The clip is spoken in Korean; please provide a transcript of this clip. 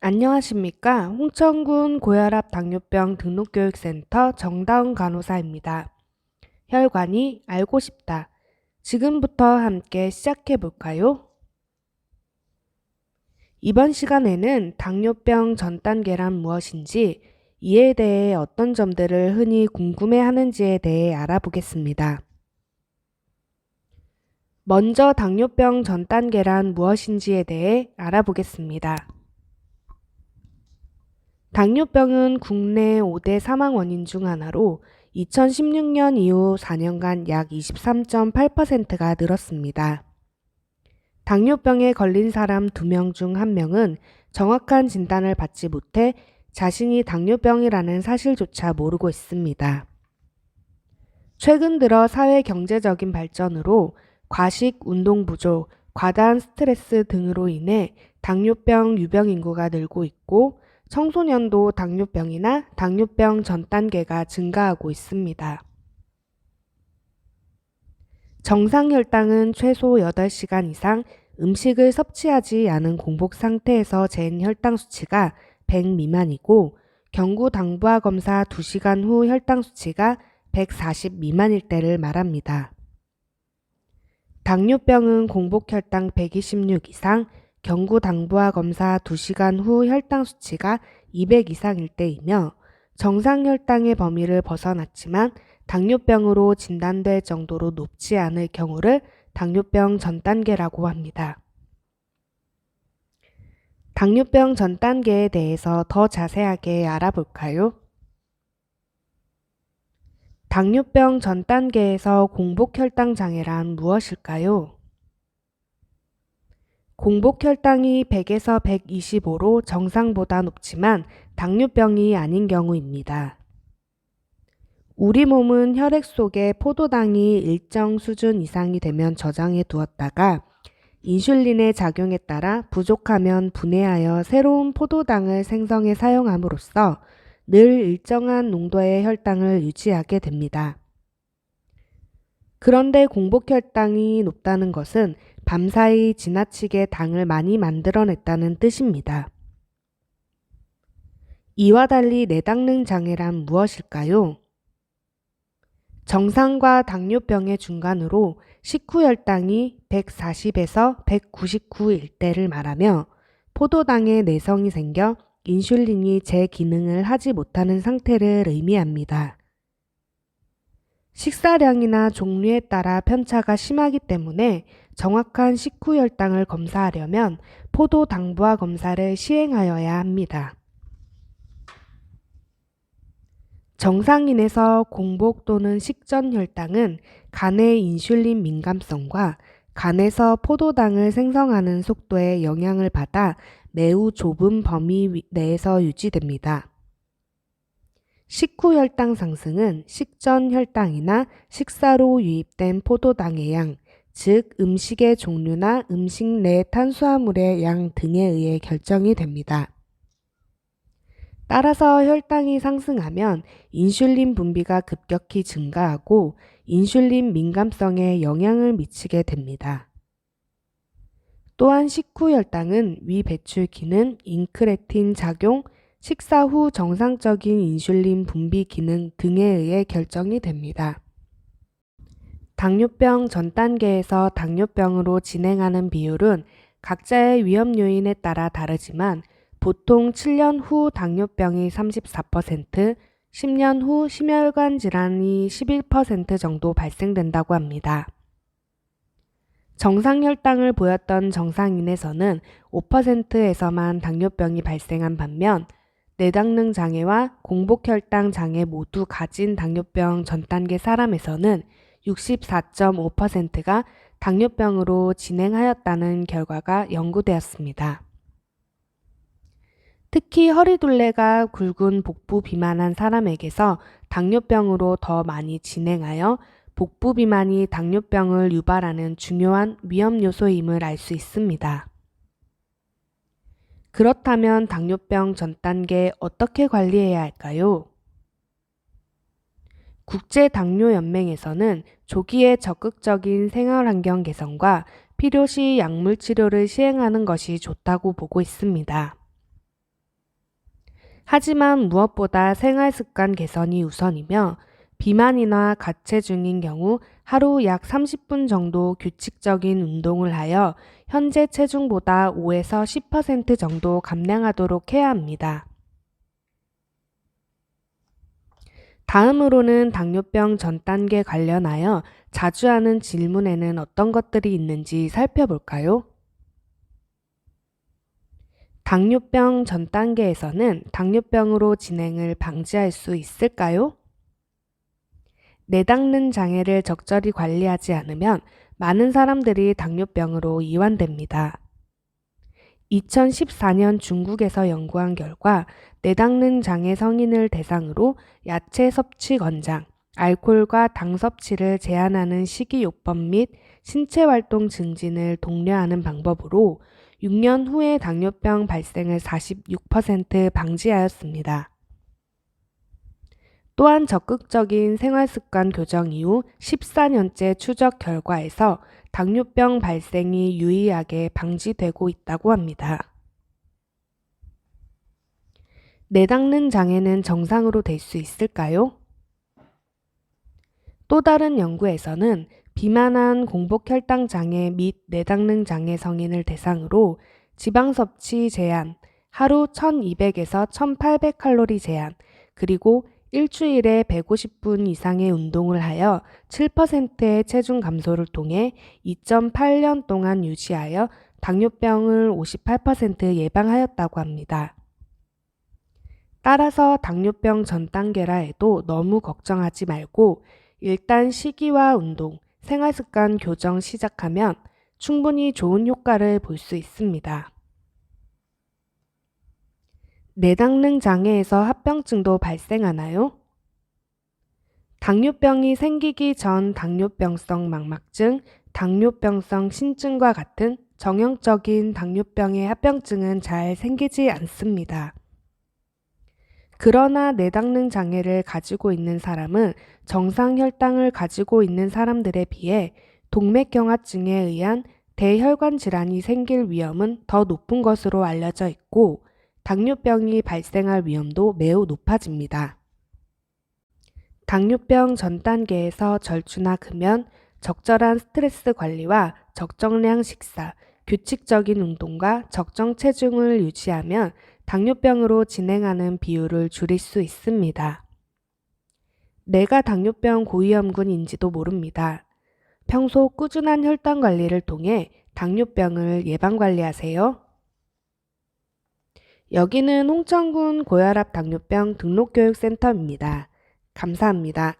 안녕하십니까? 홍천군 고혈압 당뇨병 등록교육센터 정다운 간호사입니다. 혈관이 알고 싶다. 지금부터 함께 시작해 볼까요? 이번 시간에는 당뇨병 전 단계란 무엇인지, 이에 대해 어떤 점들을 흔히 궁금해 하는지에 대해 알아보겠습니다. 먼저 당뇨병 전 단계란 무엇인지에 대해 알아보겠습니다. 당뇨병은 국내 5대 사망 원인 중 하나로 2016년 이후 4년간 약 23.8%가 늘었습니다. 당뇨병에 걸린 사람 2명 중 1명은 정확한 진단을 받지 못해 자신이 당뇨병이라는 사실조차 모르고 있습니다. 최근 들어 사회 경제적인 발전으로 과식, 운동 부족, 과다한 스트레스 등으로 인해 당뇨병 유병 인구가 늘고 있고 청소년도 당뇨병이나 당뇨병 전 단계가 증가하고 있습니다. 정상 혈당은 최소 8시간 이상 음식을 섭취하지 않은 공복 상태에서 잰 혈당 수치가 100 미만이고 경구 당부화 검사 2시간 후 혈당 수치가 140 미만일 때를 말합니다. 당뇨병은 공복 혈당 126 이상, 경구 당부화 검사 2시간 후 혈당 수치가 200 이상일 때이며 정상 혈당의 범위를 벗어났지만 당뇨병으로 진단될 정도로 높지 않을 경우를 당뇨병 전 단계라고 합니다. 당뇨병 전 단계에 대해서 더 자세하게 알아볼까요? 당뇨병 전 단계에서 공복 혈당 장애란 무엇일까요? 공복 혈당이 100에서 125로 정상보다 높지만 당뇨병이 아닌 경우입니다. 우리 몸은 혈액 속에 포도당이 일정 수준 이상이 되면 저장해 두었다가 인슐린의 작용에 따라 부족하면 분해하여 새로운 포도당을 생성해 사용함으로써 늘 일정한 농도의 혈당을 유지하게 됩니다. 그런데 공복 혈당이 높다는 것은 밤사이 지나치게 당을 많이 만들어냈다는 뜻입니다. 이와 달리 내당능 장애란 무엇일까요? 정상과 당뇨병의 중간으로 식후 혈당이 140에서 199일 때를 말하며 포도당의 내성이 생겨 인슐린이 제 기능을 하지 못하는 상태를 의미합니다. 식사량이나 종류에 따라 편차가 심하기 때문에 정확한 식후 혈당을 검사하려면 포도 당부화 검사를 시행하여야 합니다. 정상인에서 공복 또는 식전 혈당은 간의 인슐린 민감성과 간에서 포도당을 생성하는 속도에 영향을 받아 매우 좁은 범위 내에서 유지됩니다. 식후 혈당 상승은 식전 혈당이나 식사로 유입된 포도당의 양, 즉 음식의 종류나 음식 내 탄수화물의 양 등에 의해 결정이 됩니다. 따라서 혈당이 상승하면 인슐린 분비가 급격히 증가하고 인슐린 민감성에 영향을 미치게 됩니다. 또한 식후 혈당은 위 배출 기능, 인크레틴 작용, 식사 후 정상적인 인슐린 분비 기능 등에 의해 결정이 됩니다. 당뇨병 전 단계에서 당뇨병으로 진행하는 비율은 각자의 위험 요인에 따라 다르지만 보통 7년 후 당뇨병이 34%, 10년 후 심혈관 질환이 11% 정도 발생된다고 합니다. 정상 혈당을 보였던 정상인에서는 5%에서만 당뇨병이 발생한 반면 내당능 장애와 공복 혈당 장애 모두 가진 당뇨병 전 단계 사람에서는 64.5%가 당뇨병으로 진행하였다는 결과가 연구되었습니다. 특히 허리둘레가 굵은 복부 비만한 사람에게서 당뇨병으로 더 많이 진행하여 복부 비만이 당뇨병을 유발하는 중요한 위험 요소임을 알 수 있습니다. 그렇다면 당뇨병 전 단계 어떻게 관리해야 할까요? 국제당뇨연맹에서는 조기에 적극적인 생활환경 개선과 필요시 약물 치료를 시행하는 것이 좋다고 보고 있습니다. 하지만 무엇보다 생활습관 개선이 우선이며 비만이나 과체중인 경우 하루 약 30분 정도 규칙적인 운동을 하여 현재 체중보다 5에서 10% 정도 감량하도록 해야 합니다. 다음으로는 당뇨병 전 단계 관련하여 자주 하는 질문에는 어떤 것들이 있는지 살펴볼까요? 당뇨병 전 단계에서는 당뇨병으로 진행을 방지할 수 있을까요? 내닦는 장애를 적절히 관리하지 않으면 많은 사람들이 당뇨병으로 이완됩니다. 2014년 중국에서 연구한 결과 내닦는 장애 성인을 대상으로 야채 섭취 권장, 알코올과 당 섭취를 제한하는 식이요법 및 신체활동 증진을 독려하는 방법으로 6년 후에 당뇨병 발생을 46% 방지하였습니다. 또한 적극적인 생활습관 교정 이후 14년째 추적 결과에서 당뇨병 발생이 유의하게 방지되고 있다고 합니다. 내닦는 장애는 정상으로 될 수 있을까요? 또 다른 연구에서는 비만한 공복혈당 장애 및 내닦는 장애 성인을 대상으로 지방 섭취 제한, 하루 1200에서 1800칼로리 제한, 그리고 일주일에 150분 이상의 운동을 하여 7%의 체중 감소를 통해 2.8년 동안 유지하여 당뇨병을 58% 예방하였다고 합니다. 따라서 당뇨병 전 단계라 해도 너무 걱정하지 말고 일단 식이와 운동, 생활습관 교정 시작하면 충분히 좋은 효과를 볼 수 있습니다. 내당능 장애에서 합병증도 발생하나요? 당뇨병이 생기기 전 당뇨병성 망막증, 당뇨병성 신증과 같은 정형적인 당뇨병의 합병증은 잘 생기지 않습니다. 그러나 내당능 장애를 가지고 있는 사람은 정상 혈당을 가지고 있는 사람들에 비해 동맥경화증에 의한 대혈관 질환이 생길 위험은 더 높은 것으로 알려져 있고 당뇨병이 발생할 위험도 매우 높아집니다. 당뇨병 전 단계에서 절주나 금연, 적절한 스트레스 관리와 적정량 식사, 규칙적인 운동과 적정 체중을 유지하면 당뇨병으로 진행하는 비율을 줄일 수 있습니다. 내가 당뇨병 고위험군인지도 모릅니다. 평소 꾸준한 혈당 관리를 통해 당뇨병을 예방관리하세요. 여기는 홍천군 고혈압 당뇨병 등록교육센터입니다. 감사합니다.